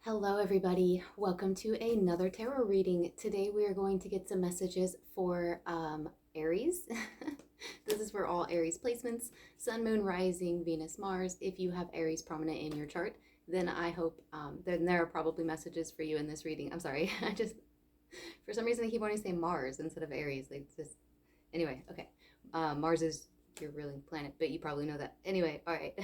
Hello everybody, welcome to another tarot reading. Today we are going to get some messages for Aries. This is for all Aries placements, Sun, Moon, Rising, Venus, Mars. If you have Aries prominent in your chart, then I hope, then there are probably messages for you in this reading. I'm sorry, for some reason I keep wanting to say Mars instead of Aries. Anyway, okay. Mars is your ruling planet, but you probably know that. Anyway, all right.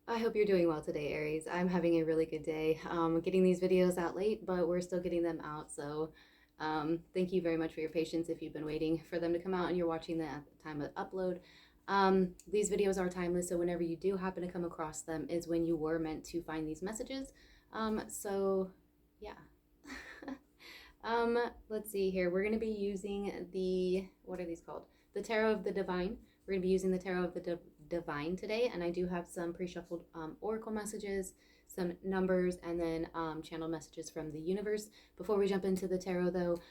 I hope you're doing well today, Aries. I'm having a really good day. Getting these videos out late, but we're still getting them out. So thank you very much for your patience if you've been waiting for them to come out and you're watching them at the time of upload. These videos are timeless, so whenever you do happen to come across them is when you were meant to find these messages. So yeah. Let's see here. We're going to be using what are these called? The Tarot of the Divine. We're going to be using the Tarot of the Divine today, and I do have some pre-shuffled oracle messages, some numbers, and then channel messages from the universe. Before we jump into the tarot, though,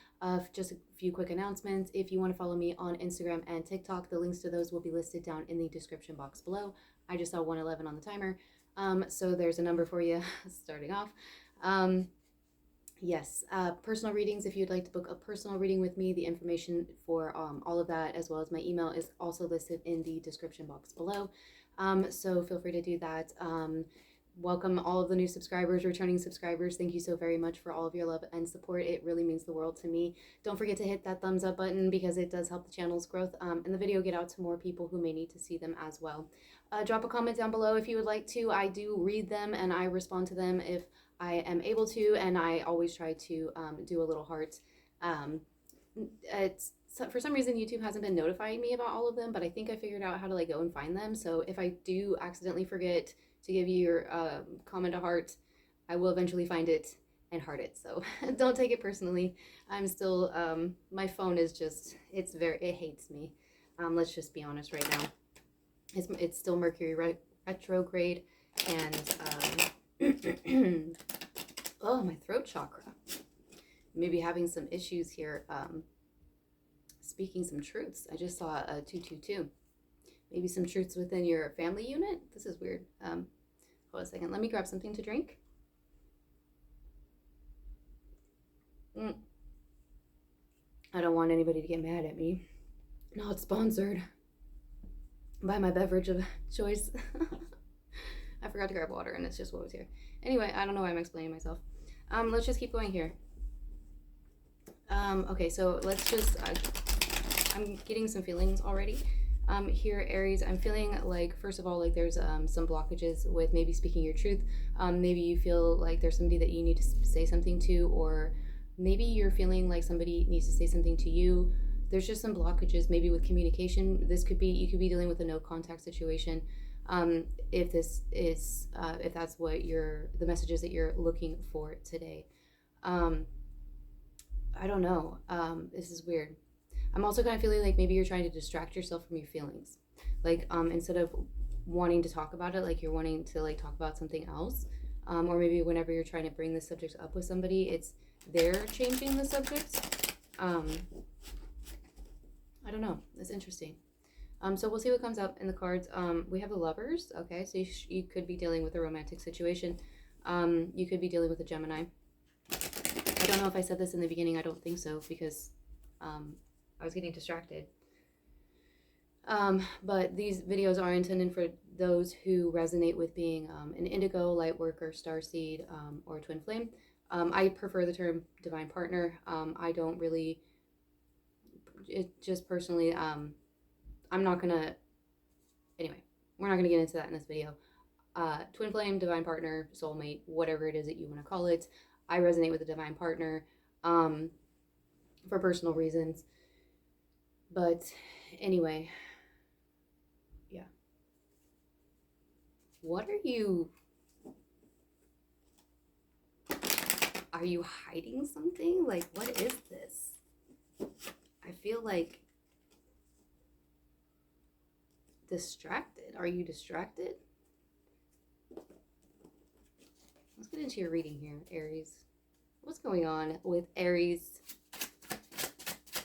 just a few quick announcements. If you want to follow me on Instagram and TikTok, the links to those will be listed down in the description box below. I just saw 111 on the timer, so there's a number for you starting off. Yes, personal readings. If you'd like to book a personal reading with me, the information for all of that, as well as my email, is also listed in the description box below. So feel free to do that. Welcome all of the new subscribers, returning subscribers. Thank you so very much for all of your love and support. It really means the world to me. Don't forget to hit that thumbs up button because it does help the channel's growth and the video get out to more people who may need to see them as well. Drop a comment down below if you would like to. I do read them and I respond to them if I am able to, and I always try to do a little heart. For some reason YouTube hasn't been notifying me about all of them, but I think I figured out how to go and find them. So if I do accidentally forget to give you your comment a heart, I will eventually find it and heart it. So don't take it personally. I'm still my phone is just it hates me. Let's just be honest right now. It's still Mercury retrograde, and oh, my throat chakra. Maybe having some issues here. Speaking some truths. I just saw a 222. Maybe some truths within your family unit. This is weird. Hold a second. Let me grab something to drink. I don't want anybody to get mad at me. Not sponsored by my beverage of choice. I forgot to grab water and it's just what was here. Anyway, I don't know why I'm explaining myself. Let's just keep going here. Okay, so let's just, I'm getting some feelings already. Here, Aries, I'm feeling like, first of all, like there's some blockages with maybe speaking your truth. Maybe you feel like there's somebody that you need to say something to, or maybe you're feeling like somebody needs to say something to you. There's just some blockages maybe with communication. This could be, you could be dealing with a no contact situation. If this is, if that's what the messages that you're looking for today. I don't know. This is weird. I'm also kind of feeling like maybe you're trying to distract yourself from your feelings. Like, instead of wanting to talk about it, like you're wanting to talk about something else. Or maybe whenever you're trying to bring the subject up with somebody, they're changing the subject. I don't know. It's interesting. So we'll see what comes up in the cards. We have the Lovers. Okay, so you could be dealing with a romantic situation. You could be dealing with a Gemini. I don't know if I said this in the beginning. I don't think so because I was getting distracted. But these videos are intended for those who resonate with being an Indigo, light worker, starseed, or twin flame. I prefer the term divine partner. I don't really, just personally, I'm not gonna, anyway, we're not gonna get into that in this video. Twin flame, divine partner, soulmate, whatever it is that you want to call it. I resonate with a divine partner for personal reasons. But anyway, yeah. What are you hiding something? Like, what is this? I feel like distracted. Are you distracted? Let's get into your reading here, Aries. What's going on with Aries?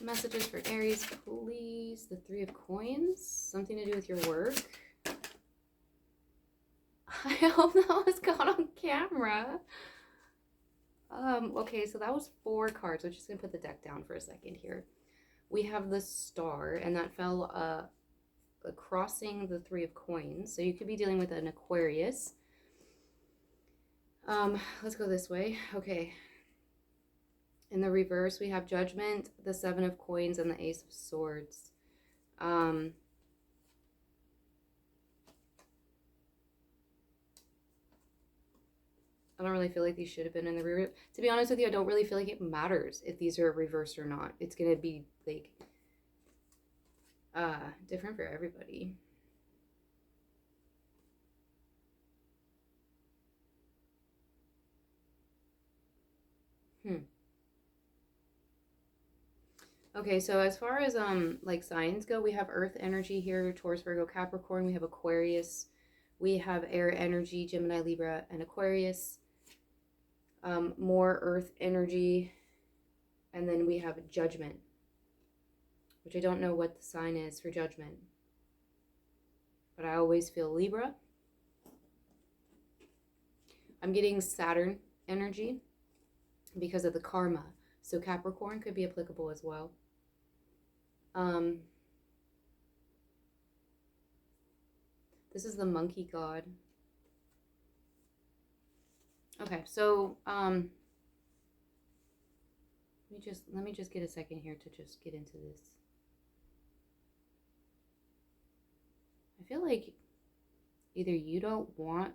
Messages for Aries, please. The Three of Coins. Something to do with your work. I hope that was caught on camera. Okay, so that was 4 cards. I'm just gonna put the deck down for a second here. We have the Star, and that fell crossing the 3 of Coins. So you could be dealing with an Aquarius. Let's go this way. Okay. In the reverse, we have Judgment, the 7 of Coins, and the Ace of Swords. I don't really feel like these should have been in the reverse. To be honest with you, I don't really feel like it matters if these are reversed or not. It's going to be like different for everybody. Okay, so as far as like signs go, we have Earth energy here, Taurus, Virgo, Capricorn. We have Aquarius. We have air energy, Gemini, Libra, and Aquarius. More Earth energy. And then we have Judgment, which I don't know what the sign is for Judgment. But I always feel Libra. I'm getting Saturn energy because of the karma. So Capricorn could be applicable as well. This is the monkey god. Okay, so let me just get a second here to just get into this. I feel like either you don't want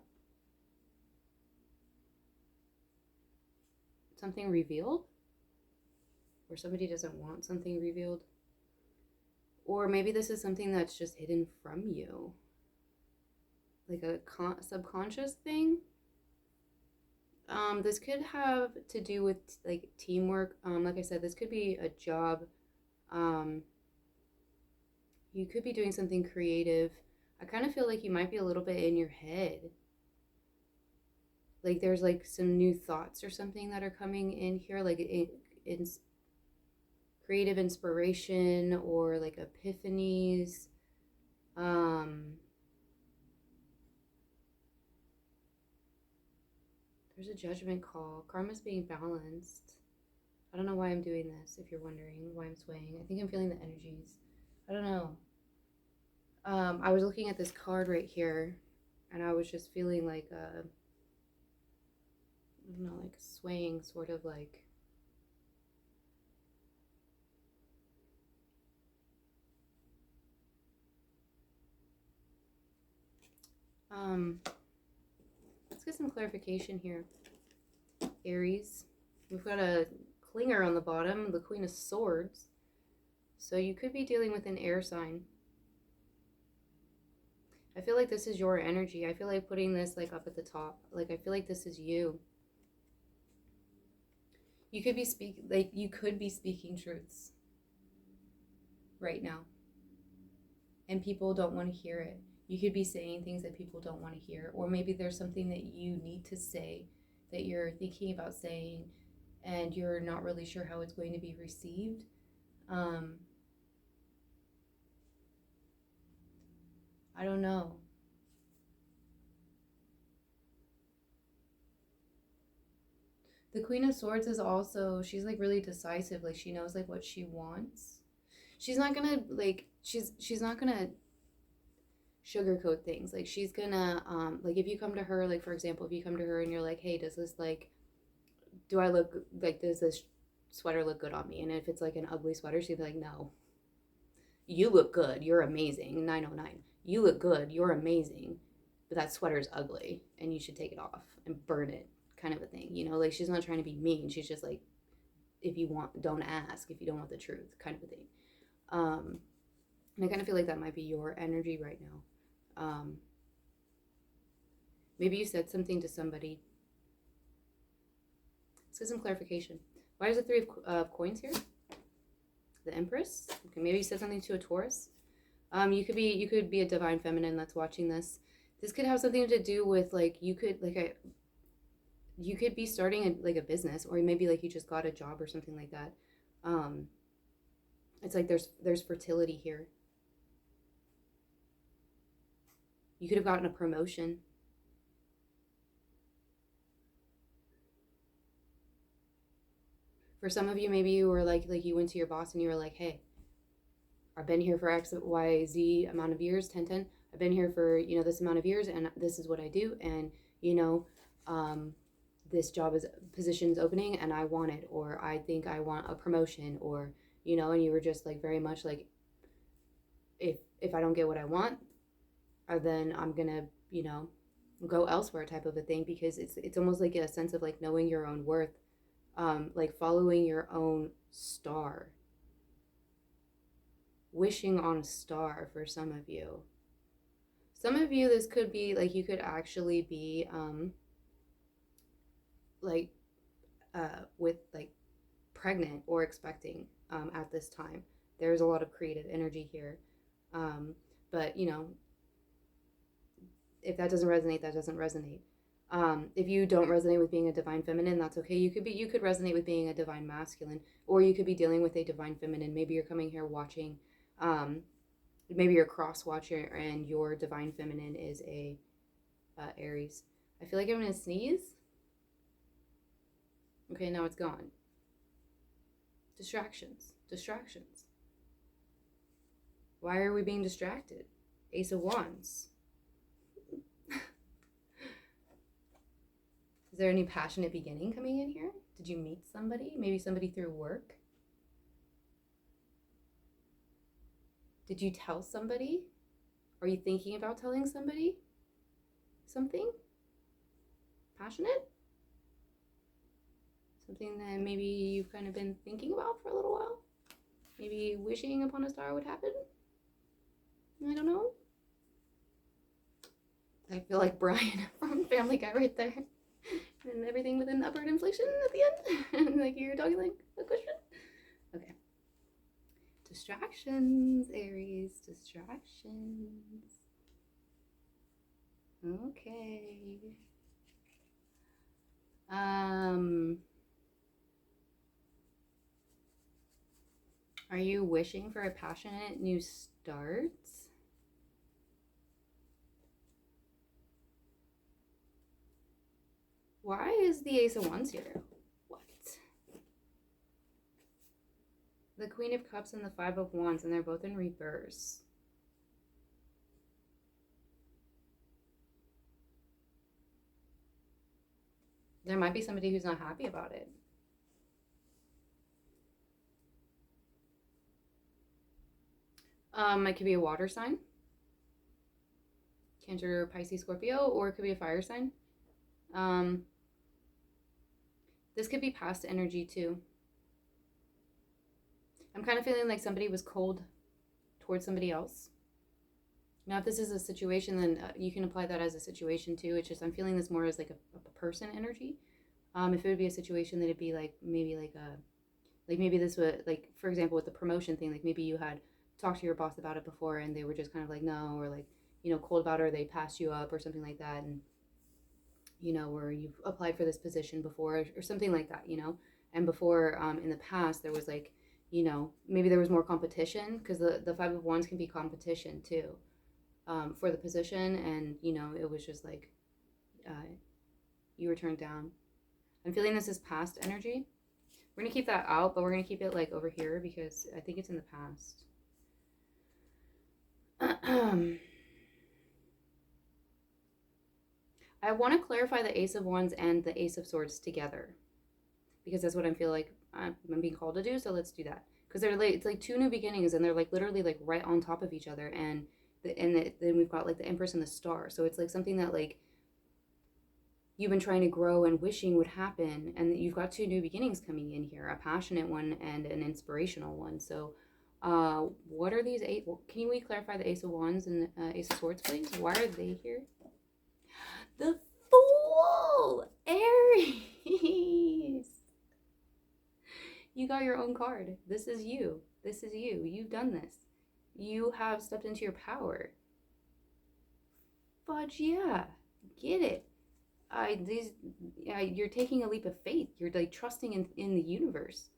something revealed, or somebody doesn't want something revealed, or maybe this is something that's just hidden from you, like a subconscious thing. This could have to do with like teamwork. Like I said, this could be a job. You could be doing something creative. I kind of feel like you might be a little bit in your head. Like there's like some new thoughts or something that are coming in here, like in creative inspiration or like epiphanies. There's a judgment call. Karma's being balanced. I don't know why I'm doing this, if you're wondering why I'm swaying. I think I'm feeling the energies. I don't know. I was looking at this card right here, and I was just feeling like I don't know, like swaying, sort of like let's get some clarification here. Aries. We've got a clinger on the bottom, the Queen of Swords. So you could be dealing with an air sign. I feel like this is your energy. I feel like putting this like up at the top. Like I feel like this is you. You could be speaking truths right now. And people don't want to hear it. You could be saying things that people don't want to hear, or maybe there's something that you need to say that you're thinking about saying and you're not really sure how it's going to be received. I don't know. The Queen of Swords is also, she's like really decisive. Like she knows like what she wants. She's not gonna like she's not gonna sugarcoat things. Like she's gonna like if you come to her, like for example, if you come to her and you're like, hey, does this like, do I look like, does this sweater look good on me? And if it's like an ugly sweater, she'd be like, no, you look good, you're amazing. 909, you look good, you're amazing, but that sweater's ugly and you should take it off and burn it, kind of a thing. You know, like she's not trying to be mean. She's just like, if you want, don't ask if you don't want the truth, kind of a thing. And I kind of feel like that might be your energy right now. Maybe you said something to somebody. Let's get some clarification. Why is the 3 of Coins here? The Empress. Okay, maybe you said something to a Taurus. You could be a divine feminine that's watching this. This could have something to do with like you could be starting like a business, or maybe like you just got a job or something like that. It's like there's fertility here. You could have gotten a promotion. For some of you, maybe you were like you went to your boss and you were like, hey, I've been here for X, Y, Z amount of years, 10, 10. I've been here for, this amount of years and this is what I do. And, this job is position's opening and I want it, or I think I want a promotion, or, and you were just like very much like, if I don't get what I want, then I'm gonna, go elsewhere type of a thing, because it's almost like a sense of like knowing your own worth, like following your own star, wishing on a star for some of you. Some of you, this could be like you could actually be like with like pregnant or expecting at this time. There's a lot of creative energy here. But if that doesn't resonate, that doesn't resonate. If you don't resonate with being a divine feminine, that's okay. You could resonate with being a divine masculine, or you could be dealing with a divine feminine. Maybe you're coming here watching, maybe you're a cross watcher and your divine feminine is a Aries. I feel like I'm gonna sneeze. Okay, now it's gone. Distractions. Why are we being distracted? Ace of Wands. Is there any passionate beginning coming in here? Did you meet somebody? Maybe somebody through work? Did you tell somebody? Are you thinking about telling somebody something passionate? Something that maybe you've kind of been thinking about for a little while? Maybe wishing upon a star would happen? I don't know. I feel like Brian from Family Guy right there. And everything within the upward inflation at the end. Like you're talking like a question. Okay. Distractions, Aries. Distractions. Okay. Are you wishing for a passionate new start? Why is the Ace of Wands here? What? The Queen of Cups and the Five of Wands, and they're both in reverse. There might be somebody who's not happy about it. It could be a water sign. Cancer, Pisces, Scorpio, or it could be a fire sign. This could be past energy too. I'm kind of feeling like somebody was cold towards somebody else. Now, if this is a situation, then you can apply that as a situation too. It's just I'm feeling this more as like a person energy. If it would be a situation, that it'd be like maybe maybe this would, like, for example, with the promotion thing, like maybe you had talked to your boss about it before and they were just kind of like no, or like cold about it, or they passed you up or something like that, and or you've applied for this position before or something like that, and before in the past there was like maybe there was more competition, because the Five of Wands can be competition too, for the position, and it was just like you were turned down. I'm feeling this is past energy. We're gonna keep that out, but we're gonna keep it like over here because I think it's in the past. I want to clarify the Ace of Wands and the Ace of Swords together, because that's what I feel like I'm being called to do. So let's do that, because they're like, it's like two new beginnings, and they're like literally like right on top of each other, and then we've got like the Empress and the Star. So it's like something that like you've been trying to grow and wishing would happen, and you've got two new beginnings coming in here, a passionate one and an inspirational one. So what are these eight? Can we clarify the Ace of Wands and Ace of Swords, please? Why are they here? The Fool! Aries! You got your own card. This is you. You've done this. You have stepped into your power. Fudge, yeah. Get it. You're taking a leap of faith. You're like trusting in the universe.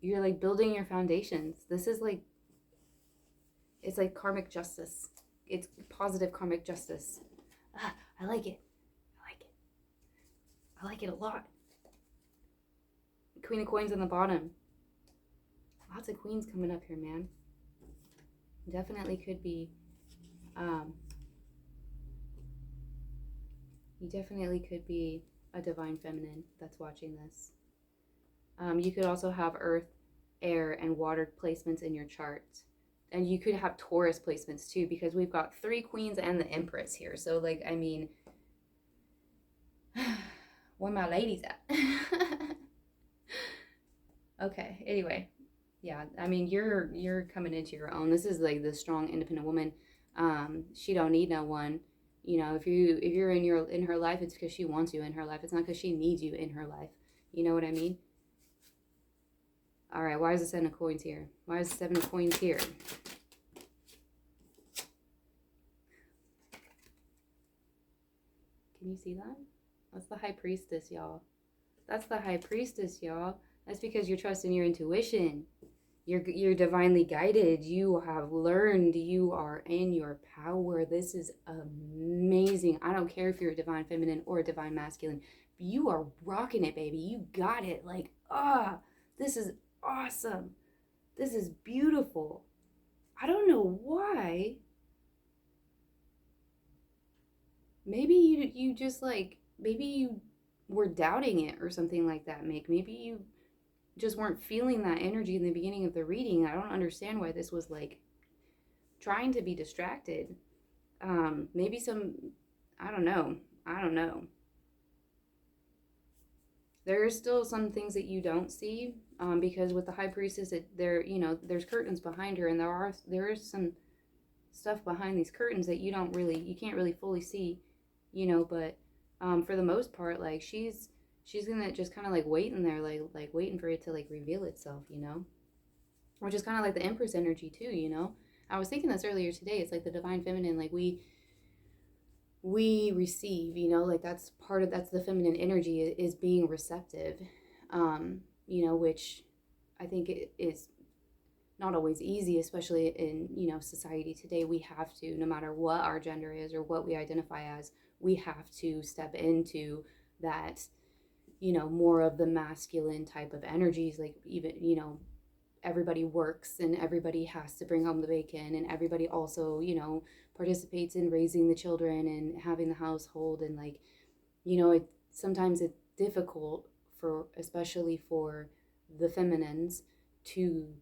You're like building your foundations. This is like, it's like karmic justice. it's positive karmic justice. I like it. I like it. I like it a lot. Queen of Coins on the bottom. Lots of queens coming up here, man. Definitely could be, you definitely could be a divine feminine that's watching this. You could also have earth, air, and water placements in your chart. And you could have Taurus placements too, because we've got 3 queens and the Empress here. So, like, I mean, where my ladies at? Okay, anyway. Yeah, I mean, you're coming into your own. This is like the strong, independent woman. She don't need no one. You know, if you're in her life, it's because she wants you in her life. It's not because she needs you in her life. You know what I mean? All right, why is the 7 of coins here? Why is the 7 of coins here? Can you see that? That's the High Priestess, y'all. That's the High Priestess, y'all. That's because you're trusting your intuition. You're divinely guided. You have learned. You are in your power. This is amazing. I don't care if you're a divine feminine or a divine masculine. You are rocking it, baby. You got it. Like, this is awesome. This is beautiful. I don't know why. Maybe you just like, maybe you were doubting it or something like that, Mick. Maybe you just weren't feeling that energy in the beginning of the reading. I don't understand why this was like trying to be distracted. Maybe I don't know. There are still some things that you don't see, because with the High Priestess, there's curtains behind her, and there is some stuff behind these curtains that you can't really fully see, but for the most part, like she's gonna just kind of like wait in there, like waiting for it to like reveal itself, which is kind of like the Empress energy too. I was thinking this earlier today. It's like the divine feminine, like we receive, like that's the feminine energy, is being receptive, which I think it is not always easy, especially in society today. We have to, no matter what our gender is or what we identify as, we have to step into that, more of the masculine type of energies. Like, even everybody works and everybody has to bring home the bacon, and everybody also participates in raising the children and having the household, and like sometimes it's difficult, especially for the feminines, to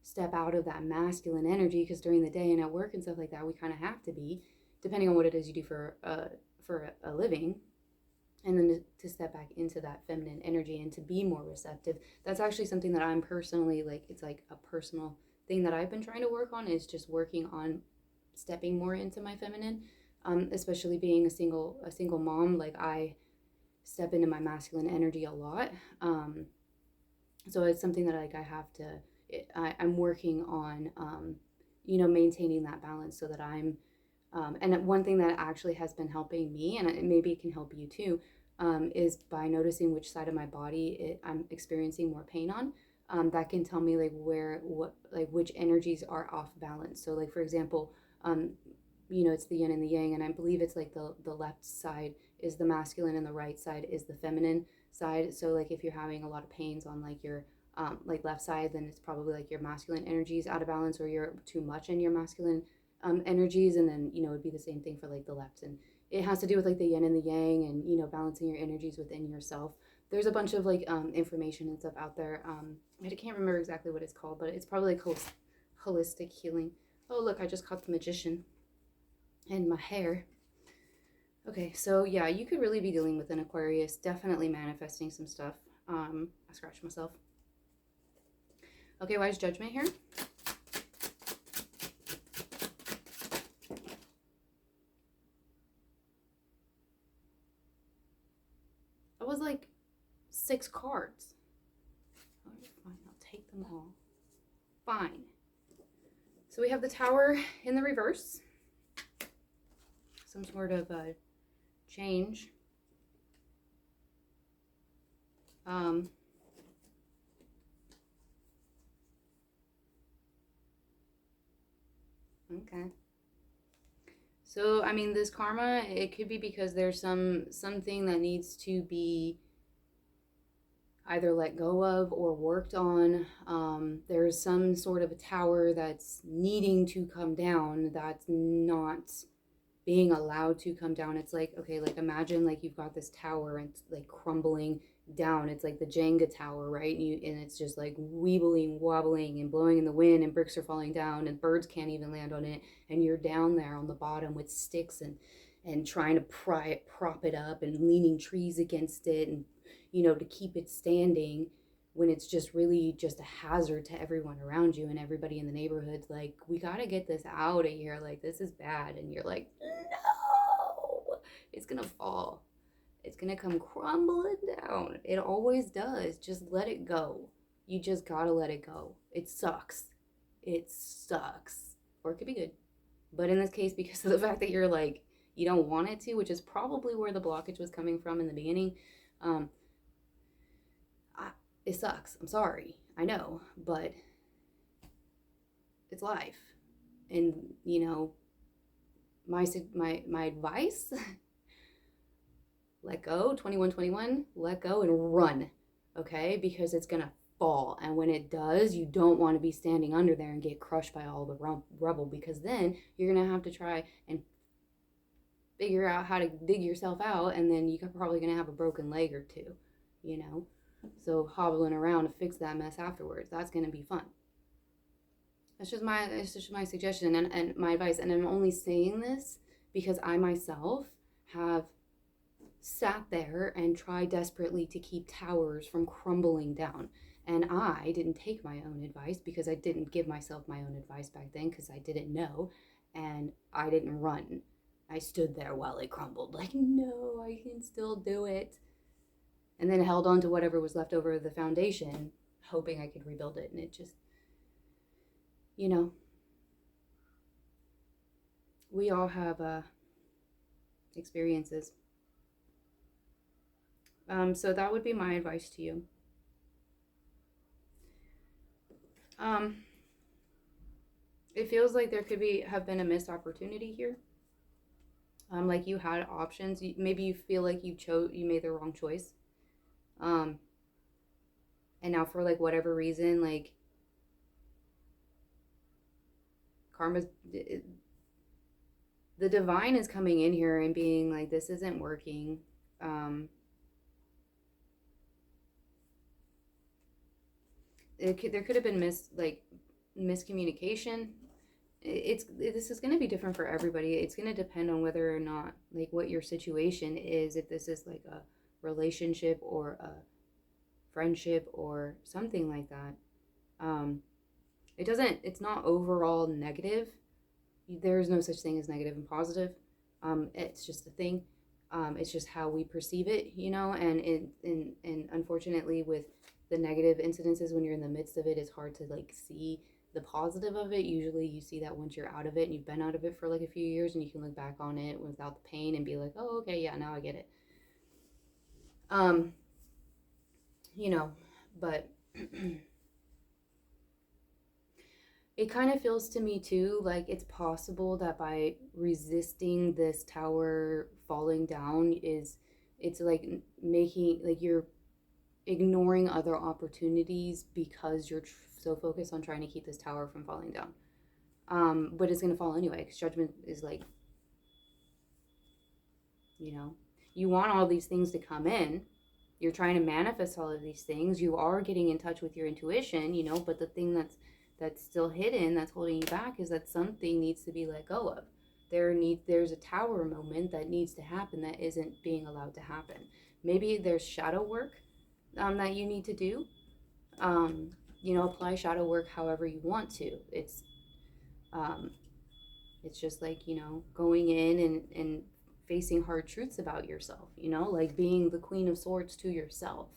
step out of that masculine energy, because during the day and at work and stuff like that, we kind of have to be, depending on what it is you do for a living, and then to step back into that feminine energy and to be more receptive. That's actually something that I'm personally, like, it's like a personal thing that I've been trying to work on, is just working on stepping more into my feminine, especially being a single mom. Like, I step into my masculine energy a lot, so it's something that like I have to, I'm working on, maintaining that balance, so that I'm, and one thing that actually has been helping me, and maybe it can help you too, is by noticing which side of my body I'm experiencing more pain on. That can tell me like which energies are off balance. So like, for example, it's the yin and the yang, and I believe it's like the left side is the masculine and the right side is the feminine side. So like, if you're having a lot of pains on like your like left side, then it's probably like your masculine energy is out of balance, or you're too much in your masculine energies. And then it'd be the same thing for like the left, and it has to do with like the yin and the yang, and balancing your energies within yourself. There's a bunch of like information and stuff out there. I can't remember exactly what it's called, but it's probably like holistic healing. Oh look, I just caught the magician in my hair. Okay, so yeah, you could really be dealing with an Aquarius, definitely manifesting some stuff. I scratched myself. Okay, why is Judgment here? That was like 6 cards. Oh, fine, I'll take them all. Fine. So we have the Tower in the reverse. Some sort of change. Okay. So, I mean, this karma, it could be because there's something that needs to be either let go of or worked on. There's some sort of a tower that's needing to come down that's not being allowed to come down. It's like, okay, like imagine like you've got this tower and it's like crumbling down. It's like the Jenga tower, right? And it's just like weebling, wobbling and blowing in the wind, and bricks are falling down and birds can't even land on it, and you're down there on the bottom with sticks and trying to prop it up and leaning trees against it, and to keep it standing, when it's just really just a hazard to everyone around you, and everybody in the neighborhood's like, we got to get this out of here, like this is bad, and you're like, no, it's gonna fall, it's gonna come crumbling down, it always does. Just let it go. You just gotta let it go. It sucks, it sucks, or it could be good. But in this case, because of the fact that you're like, you don't want it to, which is probably where the blockage was coming from in the beginning, um, it sucks. I'm sorry. I know, but it's life. And my advice, let go. 2121, let go and run. Okay? Because it's going to fall, and when it does, you don't want to be standing under there and get crushed by all the rubble, because then you're going to have to try and figure out how to dig yourself out, and then you're probably going to have a broken leg or two, so hobbling around to fix that mess afterwards, that's going to be fun. It's just my suggestion and my advice. And I'm only saying this because I myself have sat there and tried desperately to keep towers from crumbling down. And I didn't take my own advice because I didn't give myself my own advice back then, because I didn't know. And I didn't run. I stood there while it crumbled, like, no, I can still do it. And then held on to whatever was left over of the foundation, hoping I could rebuild it. And it just, we all have experiences. So that would be my advice to you. It feels like there could have been a missed opportunity here. Like you had options. Maybe you feel like you made the wrong choice. And now for like whatever reason, like karma's, the divine is coming in here and being like, this isn't working. There could have been miscommunication. This is going to be different for everybody. It's going to depend on whether or not, like, what your situation is, if this is like a relationship or a friendship or something like that. It's not overall negative. There's no such thing as negative and positive. It's just a thing. It's just how we perceive it, and unfortunately with the negative incidences, when you're in the midst of it, it's hard to like see the positive of it. Usually you see that once you're out of it and you've been out of it for like a few years, and you can look back on it without the pain and be like, oh, okay, yeah, now I get it. But it kind of feels to me too like it's possible that by resisting this tower falling down, it's like making, like, you're ignoring other opportunities because you're so focused on trying to keep this tower from falling down. But it's going to fall anyway, because judgment is like, you want all these things to come in. You're trying to manifest all of these things. You are getting in touch with your intuition, but the thing that's still hidden, that's holding you back, is that something needs to be let go of. There's a tower moment that needs to happen that isn't being allowed to happen. Maybe there's shadow work that you need to do. Apply shadow work however you want to. It's just like, going in and facing hard truths about yourself, like being the Queen of Swords to yourself.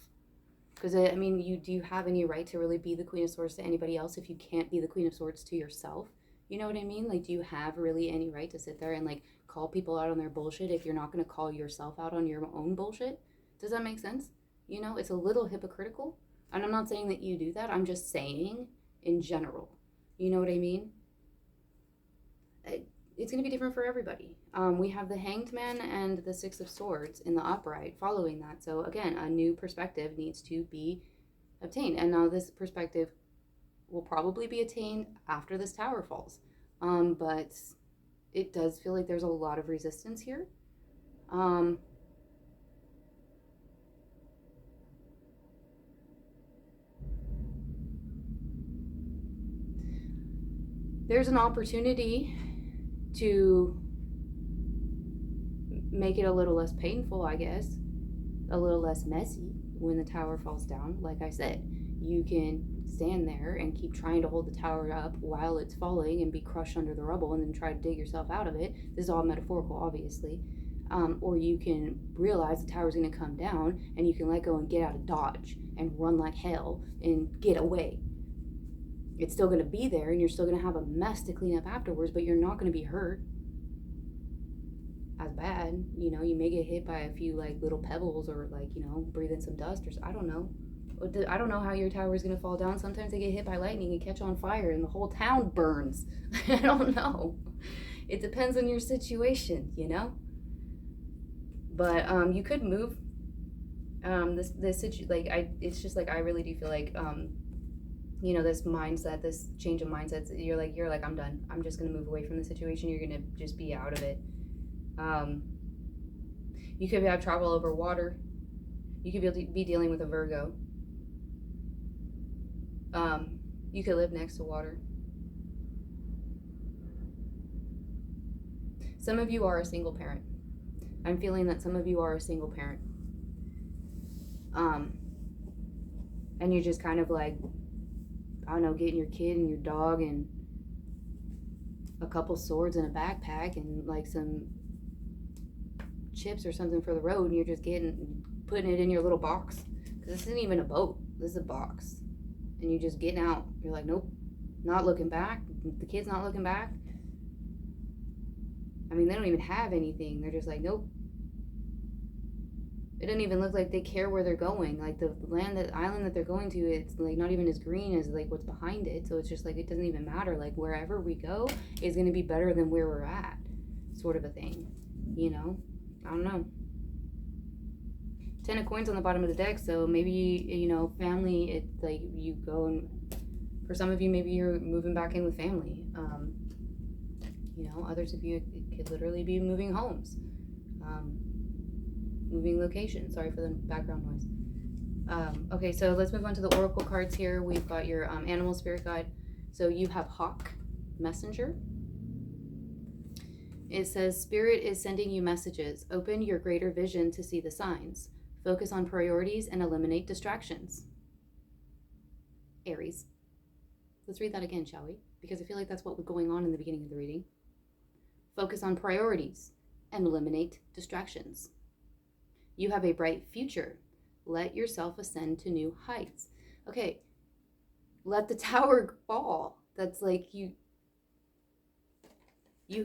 Because, I mean, do you have any right to really be the Queen of Swords to anybody else if you can't be the Queen of Swords to yourself? You know what I mean? Like, do you have really any right to sit there and, like, call people out on their bullshit if you're not going to call yourself out on your own bullshit? Does that make sense? It's a little hypocritical. And I'm not saying that you do that. I'm just saying in general. You know what I mean? it's going to be different for everybody. We have the Hanged Man and the Six of Swords in the upright following that. So again, a new perspective needs to be obtained. And now this perspective will probably be attained after this tower falls. But it does feel like there's a lot of resistance here. There's an opportunity to make it a little less painful, I guess, a little less messy when the tower falls down. Like I said, you can stand there and keep trying to hold the tower up while it's falling and be crushed under the rubble and then try to dig yourself out of it. This is all metaphorical, obviously. Or you can realize the tower's going to come down and you can let go and get out of Dodge and run like hell and get away. It's still going to be there and you're still going to have a mess to clean up afterwards, but you're not going to be hurt as bad. You know, you may get hit by a few like little pebbles or like, you know, breathe in some dust or I don't know. I don't know how your tower is going to fall down. Sometimes they get hit by lightning and catch on fire and the whole town burns. I don't know. It depends on your situation, you know? But you could move this it's just like I really do feel like you know, this mindset, this change of mindset, you're like I'm done. I'm just going to move away from the situation. You're going to just be out of it. You could have travel over water. You could be dealing with a Virgo. You could live next to water. Some of you are a single parent. I'm feeling that some of you are a single parent. And you're just kind of like, I don't know, getting your kid and your dog and a couple swords and a backpack and like some chips or something for the road, and you're just putting it in your little box. Because this isn't even a boat. This is a box. And you're just getting out. You're like, nope, not looking back. The kid's not looking back. I mean, they don't even have anything. They're just like, nope. It doesn't even look like they care where they're going. Like the island that they're going to, it's like not even as green as like what's behind it. So it's just like, it doesn't even matter. Like wherever we go is going to be better than where we're at, sort of a thing, you know? I don't know. 10 of coins on the bottom of the deck. So maybe, you know, family, it's like you go and for some of you, maybe you're moving back in with family. You know, others of you, it could literally be moving homes. Moving location. Sorry for the background noise. Okay, so let's move on to the oracle cards here. We've got your animal spirit guide. So you have Hawk, Messenger. It says, Spirit is sending you messages. Open your greater vision to see the signs. Focus on priorities and eliminate distractions. Aries. Let's read that again, shall we? Because I feel like that's what was going on in the beginning of the reading. Focus on priorities and eliminate distractions. You have a bright future. Let yourself ascend to new heights. Okay, let the tower fall. That's like you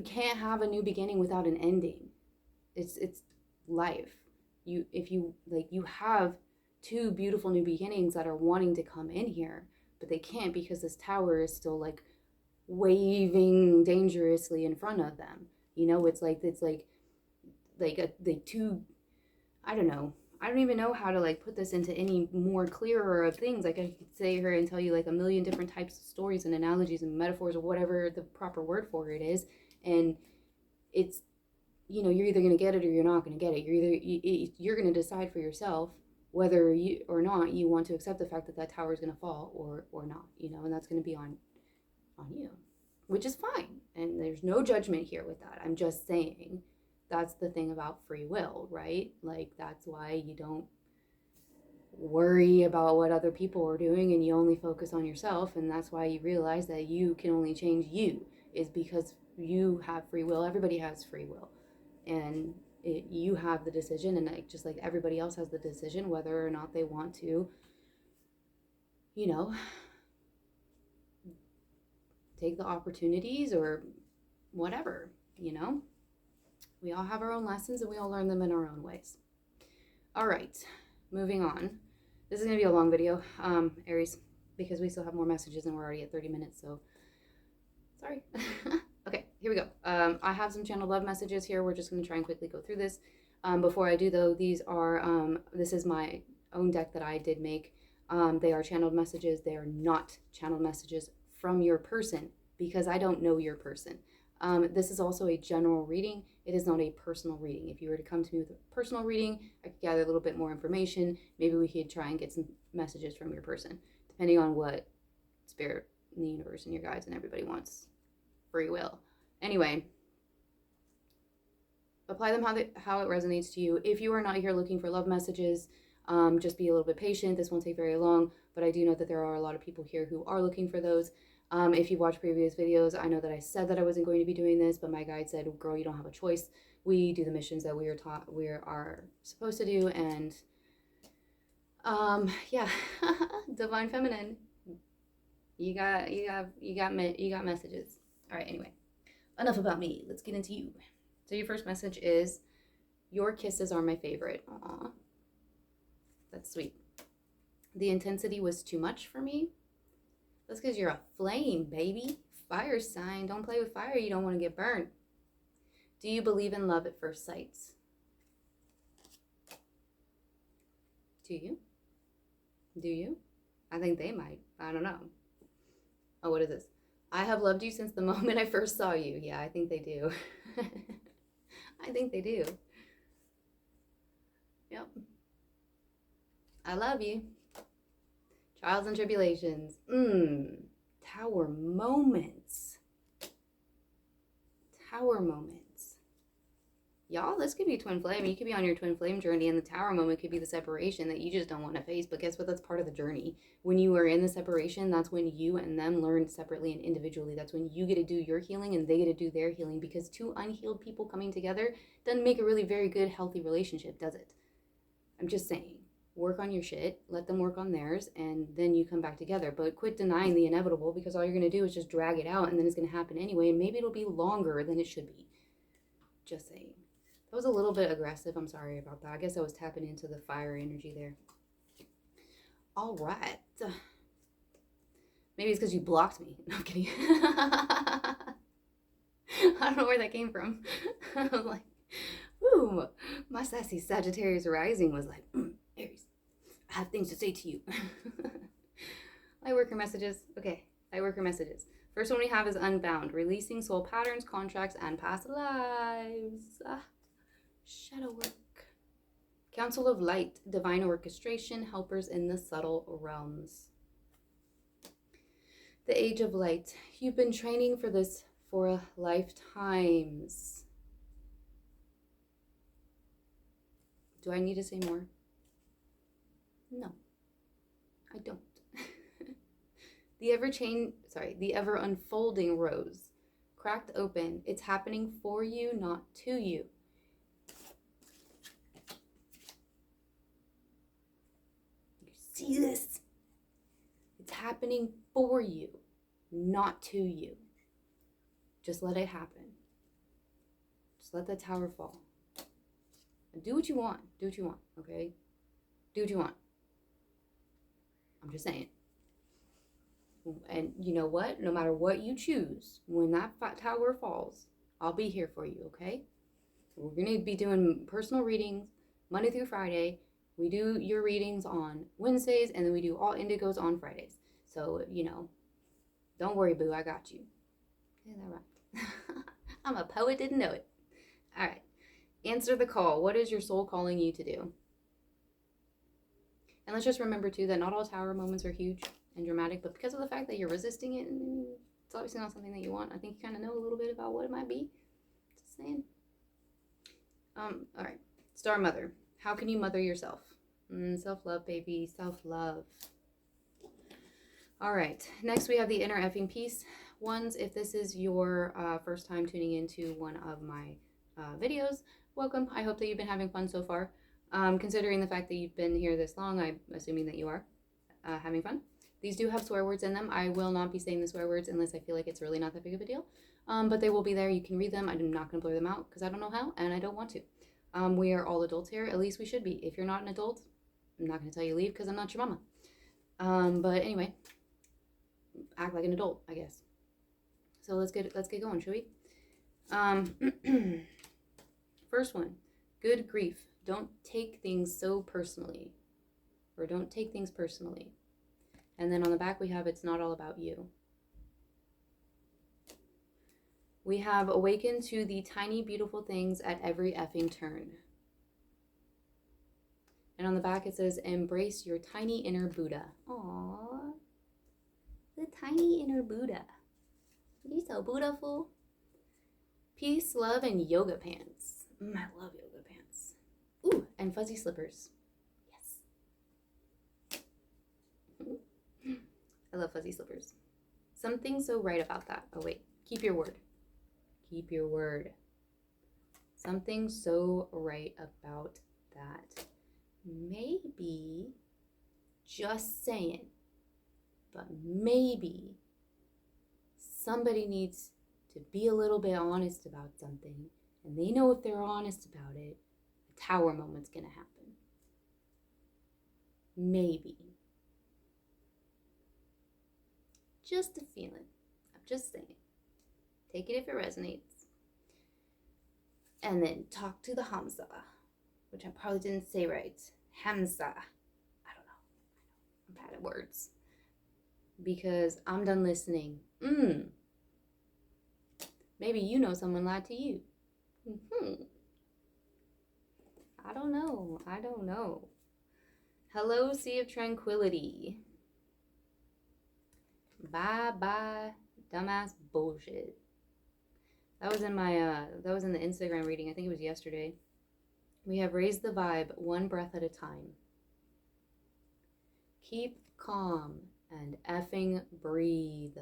can't have a new beginning without an ending. It's life. You have two beautiful new beginnings that are wanting to come in here, but they can't because this tower is still like waving dangerously in front of them. You know, it's like the two. I don't know. I don't even know how to like put this into any more clearer of things. Like I could sit here and tell you like a million different types of stories and analogies and metaphors or whatever the proper word for it is, and it's, you know, you're either going to get it or you're not going to get it. You're going to decide for yourself whether you or not you want to accept the fact that tower is going to fall or not. You know, and that's going to be on you, which is fine. And there's no judgment here with that. I'm just saying. That's the thing about free will, right? Like, that's why you don't worry about what other people are doing and you only focus on yourself. And that's why you realize that you can only change you, is because you have free will. Everybody has free will. And you have the decision, and just like everybody else has the decision whether or not they want to, you know, take the opportunities or whatever, you know? We all have our own lessons and we all learn them in our own ways. All right, moving on. This is going to be a long video, Aries, because we still have more messages and we're already at 30 minutes, so sorry. Okay, here we go. I have some channeled love messages here. We're just going to try and quickly go through this. Before I do, though, these are, this is my own deck that I did make. They are channeled messages. They are not channeled messages from your person because I don't know your person. This is also a general reading. It is not a personal reading. If you were to come to me with a personal reading, I could gather a little bit more information. Maybe we could try and get some messages from your person, depending on what spirit and the universe and your guides and everybody wants. Free will. Anyway, apply them how it resonates to you. If you are not here looking for love messages, just be a little bit patient. This won't take very long, but I do know that there are a lot of people here who are looking for those. If you've watched previous videos, I know that I said that I wasn't going to be doing this, but my guide said, girl, you don't have a choice. We do the missions that we are supposed to do, and yeah, divine feminine, you got messages. All right, anyway, enough about me. Let's get into you. So your first message is, your kisses are my favorite. Aw, that's sweet. The intensity was too much for me. That's because you're a flame, baby. Fire sign. Don't play with fire. You don't want to get burned. Do you believe in love at first sight? Do you? Do you? I think they might. I don't know. Oh, what is this? I have loved you since the moment I first saw you. Yeah, I think they do. I think they do. Yep. I love you. Trials and tribulations. Tower moments. Tower moments. Y'all, this could be twin flame. You could be on your twin flame journey, and the tower moment could be the separation that you just don't want to face. But guess what? That's part of the journey. When you are in the separation, that's when you and them learn separately and individually. That's when you get to do your healing and they get to do their healing, because two unhealed people coming together doesn't make a really very good, healthy relationship, does it? I'm just saying. Work on your shit, let them work on theirs, and then you come back together. But quit denying the inevitable, because all you're going to do is just drag it out, and then it's going to happen anyway, and maybe it'll be longer than it should be. Just saying. That was a little bit aggressive. I'm sorry about that. I guess I was tapping into the fire energy there. All right. Maybe it's because you blocked me. No, I'm kidding. I don't know where that came from. I was like, ooh, my sassy Sagittarius rising was like, Aries, I have things to say to you. Lightworker messages. Okay, Lightworker messages. First one we have is Unbound, releasing soul patterns, contracts, and past lives. Shadow work. Council of Light, divine orchestration, helpers in the subtle realms. The Age of Light. You've been training for this for lifetimes. Do I need to say more? No, I don't. The ever unfolding rose, cracked open. It's happening for you, not to you. You see this? It's happening for you, not to you. Just let it happen. Just let the tower fall. And do what you want. Do what you want, okay? Do what you want. I'm just saying. And you know what? No matter what you choose, when that tower falls, I'll be here for you, okay? We're going to be doing personal readings Monday through Friday. We do your readings on Wednesdays, and then we do all indigos on Fridays. So, you know, don't worry, boo. I got you. Isn't that right? I'm a poet, didn't know it. All right. Answer the call. What is your soul calling you to do? And let's just remember, too, that not all tower moments are huge and dramatic, but because of the fact that you're resisting it, it's obviously not something that you want. I think you kind of know a little bit about what it might be. Just saying. All right. Star Mother. How can you mother yourself? Self-love, baby. Self-love. All right. Next, we have the Inner Effing Peace ones. If this is your first time tuning into one of my videos, welcome. I hope that you've been having fun so far. Considering the fact that you've been here this long, I'm assuming that you are having fun. These do have swear words in them. I will not be saying the swear words unless I feel like it's really not that big of a deal. But they will be there. You can read them. I'm not going to blur them out because I don't know how and I don't want to. We are all adults here. At least we should be. If you're not an adult, I'm not going to tell you to leave because I'm not your mama. But anyway, act like an adult, I guess. So let's get going, shall we? First one, good grief. Don't take things so personally, or don't take things personally. And then on the back we have, it's not all about you. We have awaken to the tiny beautiful things at every effing turn. And on the back it says, embrace your tiny inner Buddha. Aww, the tiny inner Buddha. You're so beautiful. Peace, love, and yoga pants. I love yoga pants. Ooh, and fuzzy slippers. Yes. I love fuzzy slippers. Something so right about that. Oh wait, keep your word. Keep your word. Something so right about that. Maybe, just saying, but maybe somebody needs to be a little bit honest about something, and they know if they're honest about it, a tower moment's gonna happen. Maybe. Just a feeling. I'm just saying. Take it if it resonates. And then talk to the Hamza, which I probably didn't say right. Hamza. I don't know. I'm bad at words. Because I'm done listening. Maybe you know someone lied to you. I don't know. Hello, Sea of Tranquility. Bye, dumbass bullshit. That was in my, that was in the Instagram reading. I think it was yesterday. We have raised the vibe one breath at a time. Keep calm and effing breathe.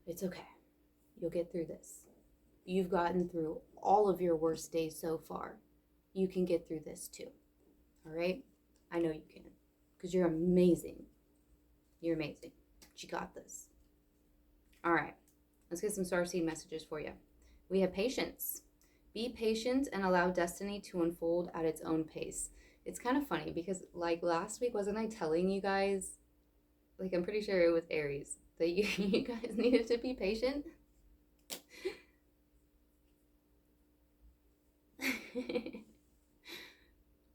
It's okay. You'll get through this. You've gotten through all of your worst days so far. You can get through this too. All right? I know you can. Because you're amazing. You're amazing. You got this. All right. Let's get some starseed messages for you. We have patience. Be patient and allow destiny to unfold at its own pace. It's kind of funny because, like, last week, wasn't I telling you guys, like, I'm pretty sure it was Aries, that you guys needed to be patient?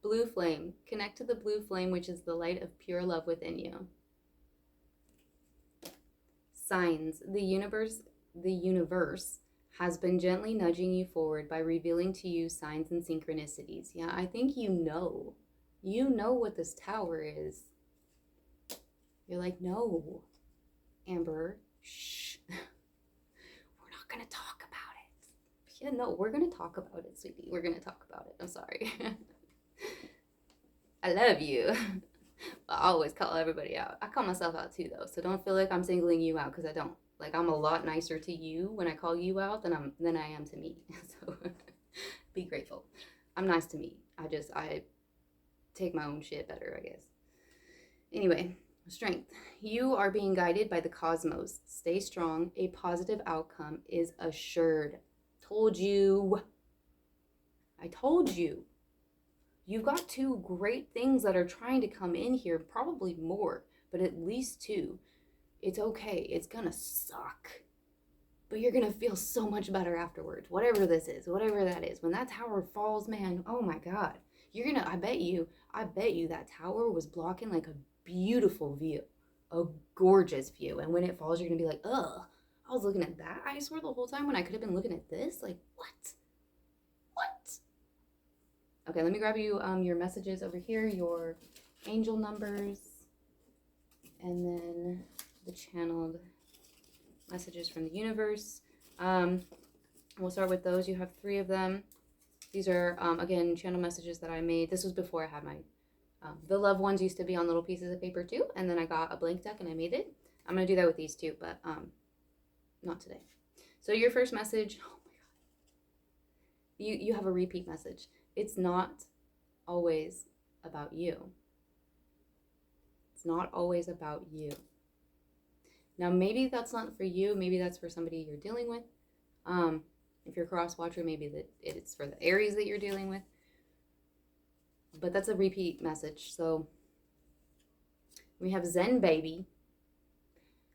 Blue flame. Connect to the blue flame, which is the light of pure love within you. Signs. The universe has been gently nudging you forward by revealing to you signs and synchronicities. Yeah, I think you know. You know what this tower is. You're like, no, Amber, shh. We're not going to talk about it. Yeah, no, we're going to talk about it, sweetie. We're going to talk about it. I'm sorry. I love you. I always call everybody out. I call myself out too, though. So don't feel like I'm singling you out, because I don't. Like, I'm a lot nicer to you when I call you out than I am to me. So be grateful. I'm nice to me. I take my own shit better, I guess. Anyway, strength. You are being guided by the cosmos. Stay strong. A positive outcome is assured. Told you. I told you. You've got two great things that are trying to come in here, probably more, but at least two. It's okay. It's gonna suck. But you're gonna feel so much better afterwards. Whatever this is, whatever that is. When that tower falls, man, oh my God. I bet you that tower was blocking like a beautiful view. A gorgeous view. And when it falls, you're gonna be like, ugh, I was looking at that, I swear, the whole time when I could have been looking at this. Like, what? Okay, let me grab you your messages over here, your angel numbers, and then the channeled messages from the universe. We'll start with those. You have 3 of them. These are, again, channel messages that I made. This was before I had my, the loved ones used to be on little pieces of paper too, and then I got a blank deck and I made it. I'm going to do that with these too, but not today. So your first message, oh my God. You have a repeat message. It's not always about you. It's not always about you. Now, maybe that's not for you. Maybe that's for somebody you're dealing with. If you're a cross watcher, maybe that it's for the Aries that you're dealing with. But that's a repeat message. So we have Zen baby.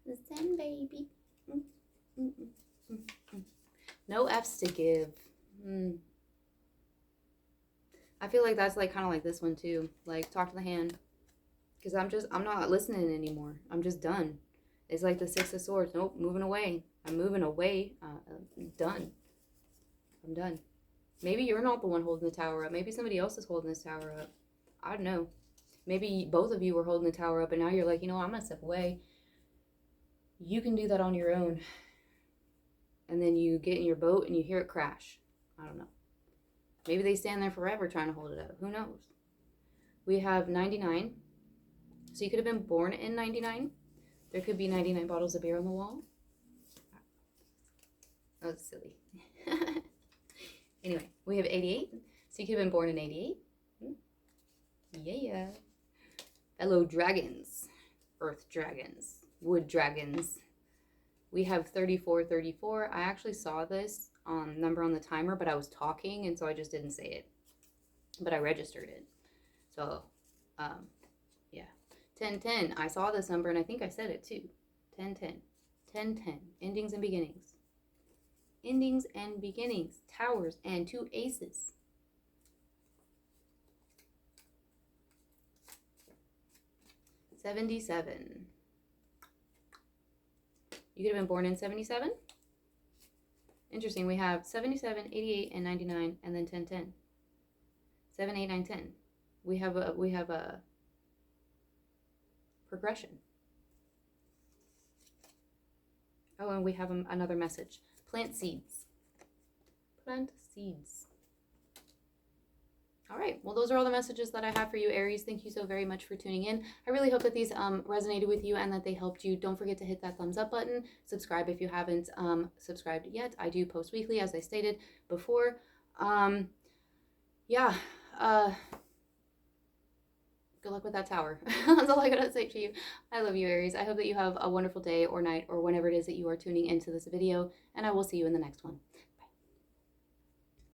Zen baby. Mm, mm, mm, mm, mm. No F's to give. I feel like that's like kind of like this one too. Like talk to the hand, because I'm not listening anymore. I'm just done. It's like the Six of Swords. Nope, moving away. I'm moving away. Done. I'm done. Maybe you're not the one holding the tower up. Maybe somebody else is holding this tower up. I don't know. Maybe both of you were holding the tower up and now you're like, you know what, I'm going to step away. You can do that on your own. And then you get in your boat and you hear it crash. I don't know. Maybe they stand there forever trying to hold it up. Who knows? We have 99. So you could have been born in 99. There could be 99 bottles of beer on the wall. Oh, that's silly. Anyway, we have 88. So you could have been born in 88. Yeah. Fellow dragons. Earth dragons. Wood dragons. We have 34, 34. I actually saw this number on the timer, but I was talking, and so I just didn't say it. But I registered it. So, yeah. 10, 10. I saw this number, and I think I said it too. 10, 10. 10, 10. Endings and beginnings. Endings and beginnings. Towers and 2 aces. 77. You could have been born in 77. Interesting. We have 77, 88, and 99, and then 10, 10. 7, 8, 9, 10. We have a progression. Oh, and we have another message. Plant seeds. Plant seeds. All right. Well, those are all the messages that I have for you, Aries. Thank you so very much for tuning in. I really hope that these resonated with you and that they helped you. Don't forget to hit that thumbs up button. Subscribe if you haven't subscribed yet. I do post weekly, as I stated before. Yeah. Good luck with that tower. That's all I gotta say to you. I love you, Aries. I hope that you have a wonderful day or night or whenever it is that you are tuning into this video, and I will see you in the next one.